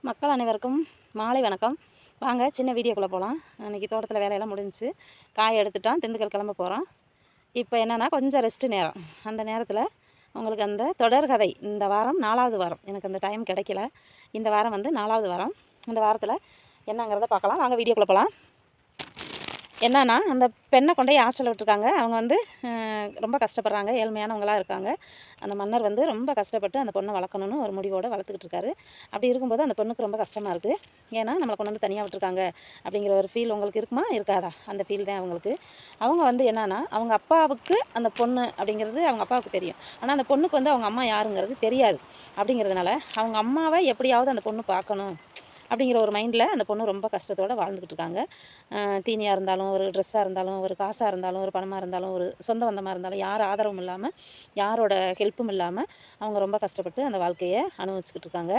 மக்கள் அனைவருக்கும் மாலை வணக்கம். வாங்க சின்ன வீடியோக்குள்ளே போகலாம். அன்றைக்கி தோட்டத்தில் வேலையெல்லாம் முடிஞ்சிச்சு. காய் எடுத்துட்டோம், திண்டுக்கல் கிளம்ப போகிறோம். இப்போ என்னென்னா கொஞ்சம் ரெஸ்ட்டு நேரம். அந்த நேரத்தில் உங்களுக்கு அந்த தொடர்கதை இந்த வாரம் 4வது வாரம். எனக்கு அந்த டைம் கிடைக்கல. இந்த வாரம் வந்து 4வது வாரம். இந்த வாரத்தில் என்னங்கிறத பார்க்கலாம். வாங்க வீடியோக்குள்ளே போகலாம். என்னன்னா அந்த பெண்ணை கொண்டு போய் ஹாஸ்டலில் விட்டுருக்காங்க. அவங்க வந்து ரொம்ப கஷ்டப்படுறாங்க, ஏழ்மையானவங்களாக இருக்காங்க. அந்த மன்னர் வந்து ரொம்ப கஷ்டப்பட்டு அந்த பொண்ணை வளர்க்கணுன்னு ஒரு முடிவோடு வளர்த்துக்கிட்டு இருக்காரு. அப்படி இருக்கும்போது அந்த பொண்ணுக்கு ரொம்ப கஷ்டமாக இருக்குது. ஏன்னா நம்மளை கொண்டு வந்து தனியாக விட்டுருக்காங்க அப்படிங்கிற ஒரு ஃபீல் உங்களுக்கு இருக்குமா இருக்காதா? அந்த ஃபீல் தான் அவங்களுக்கு. அவங்க வந்து என்னன்னா அவங்க அப்பாவுக்கு அந்த பொண்ணு அப்படிங்கிறது அவங்க அப்பாவுக்கு தெரியும். ஆனால் அந்த பொண்ணுக்கு வந்து அவங்க அம்மா யாருங்கிறது தெரியாது. அப்படிங்கிறதுனால அவங்க அம்மாவை எப்படியாவது அந்த பொண்ணு பார்க்கணும் அப்படிங்கிற ஒரு மைண்டில் அந்த பொண்ணு ரொம்ப கஷ்டத்தோடு வாழ்ந்துக்கிட்டு இருக்காங்க. தீனியாக இருந்தாலும், ஒரு ட்ரெஸ்ஸாக இருந்தாலும், ஒரு காசாக இருந்தாலும், ஒரு பணமாக இருந்தாலும், ஒரு சொந்த பந்தமாக இருந்தாலும், யார் ஆதரவும் இல்லாமல், யாரோட ஹெல்ப்பும் இல்லாமல் அவங்க ரொம்ப கஷ்டப்பட்டு அந்த வாழ்க்கையை அனுபவிச்சுக்கிட்டு இருக்காங்க.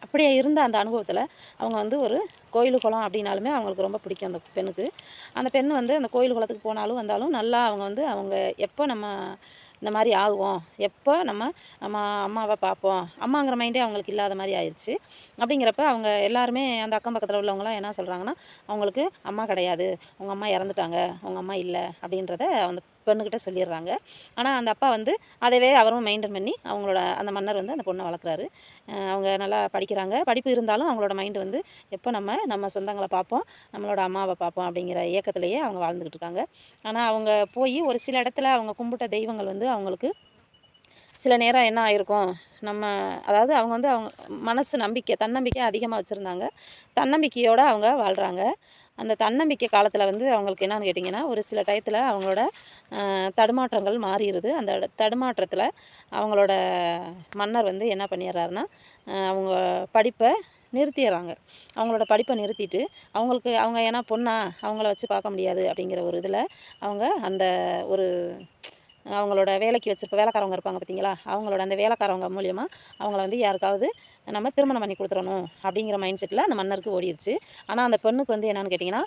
அப்படியே இருந்த அந்த அனுபவத்தில் அவங்க வந்து ஒரு கோயில் குளம் அப்படின்னாலுமே அவங்களுக்கு ரொம்ப பிடிக்கும் அந்த பெண்ணுக்கு. அந்த பெண் வந்து அந்த கோயில் குளத்துக்கு போனாலும் வந்தாலும் நல்லா அவங்க எப்போ நம்ம இந்த மாதிரி ஆகுவோம், எப்போ நம்ம நம்ம அம்மாவை பார்ப்போம், அம்மாங்கிற மைண்டே அவங்களுக்கு இல்லாத மாதிரி ஆயிடுச்சு. அப்படிங்கிறப்ப அவங்க எல்லாருமே அந்த அக்கம் பக்கத்தில் உள்ளவங்களாம் என்ன சொல்கிறாங்கன்னா, அவங்களுக்கு அம்மா கிடையாது, உங்கள் அம்மா இறந்துட்டாங்க, உங்கள் அம்மா இல்லை அப்படின்றத அந்த பெண்ணுக்கிட்ட சொல்லிடுறாங்க. ஆனால் அந்த அப்பா வந்து அதவே அவரும் மெயின்டைன் பண்ணி அவங்களோட அந்த மன்னர் வந்து அந்த பொண்ணை வளர்க்குறாரு. அவங்க நல்லா படிக்கிறாங்க. படிப்பு இருந்தாலும் அவங்களோட மைண்டு வந்து எப்போ நம்ம சொந்தங்களை பார்ப்போம், நம்மளோட அம்மாவை பார்ப்போம் அப்படிங்கிற ஏக்கத்திலேயே அவங்க வாழ்ந்துக்கிட்டு இருக்காங்க. ஆனால் அவங்க போய் ஒரு சில இடத்துல அவங்க கும்பிட்ட தெய்வங்கள் வந்து அவங்களுக்கு சில நேரம் என்ன ஆயிருக்கும், அதாவது அவங்க வந்து அவங்க மனசு நம்பிக்கை, தன்னம்பிக்கை அதிகமாக வச்சுருந்தாங்க. தன்னம்பிக்கையோடு அவங்க வாழ்கிறாங்க. அந்த தன்னம்பிக்கை காலத்தில் வந்து அவங்களுக்கு என்னான்னு கேட்டிங்கன்னா, ஒரு சில டயத்தில் அவங்களோட தடுமாற்றங்கள் மாறிடுது. அந்த தடுமாற்றத்தில் அவங்களோட மன்னர் வந்து என்ன பண்ணிடுறாருன்னா, அவங்க படிப்பை நிறுத்திடுறாங்க. அவங்களோட படிப்பை நிறுத்திட்டு அவங்க ஏன்னா பொண்ணா அவங்கள வச்சு பார்க்க முடியாது அப்படிங்கிற ஒரு இதில் அவங்க அந்த ஒரு அவங்களோட வேலைக்கு வச்சிருக்க வேலைக்காரவங்க இருப்பாங்க பார்த்தீங்களா, அவங்களோட அந்த வேலைக்காரவங்க மூலியமாக அவங்கள வந்து யாருக்காவது நம்ம திருமணம் பண்ணி கொடுத்துடணும் அப்படிங்கிற மைண்ட் செட்டில் அந்த மன்னருக்கு ஓடிடுச்சு. ஆனால் அந்த பெண்ணுக்கு வந்து என்னென்னு கேட்டிங்கன்னா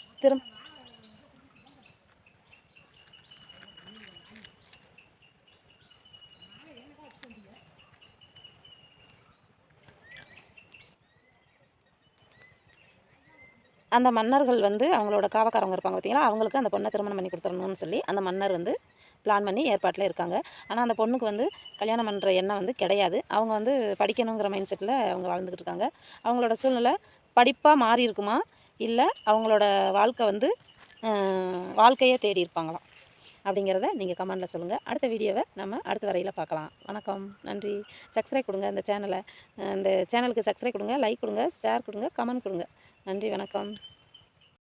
அந்த மன்னர்கள் வந்து அவங்களோட காவக்காரவங்க இருப்பாங்க பார்த்தீங்களா, அவங்களுக்கு அந்த பொண்ணை திருமணம் பண்ணி கொடுத்துடணும்னு சொல்லி அந்த மன்னர் வந்து பிளான் பண்ணி ஏற்பாட்டில் இருக்காங்க. ஆனால் அந்த பொண்ணுக்கு வந்து கல்யாணம் பண்ணுற எண்ணம் வந்து கிடையாது. அவங்க வந்து படிக்கணுங்கிற மைண்ட் செட்டில் அவங்க வாழ்ந்துக்கிட்டு இருக்காங்க. அவங்களோட சூழ்நிலை படிப்பாக மாறி இருக்குமா, இல்லை அவங்களோட வாழ்க்கை வந்து வாழ்க்கையே தேடி இருப்பாங்களாம் அப்படிங்கிறத நீங்கள் கமெண்டில் சொல்லுங்கள். அடுத்த வீடியோவை நம்ம அடுத்த வரையில் பார்க்கலாம். வணக்கம், நன்றி. சப்ஸ்கிரைப் கொடுங்க இந்த சேனலுக்கு சப்ஸ்கிரைப் கொடுங்க, லைக் கொடுங்க, ஷேர் கொடுங்க, கமெண்ட் கொடுங்க. நன்றி, வணக்கம்.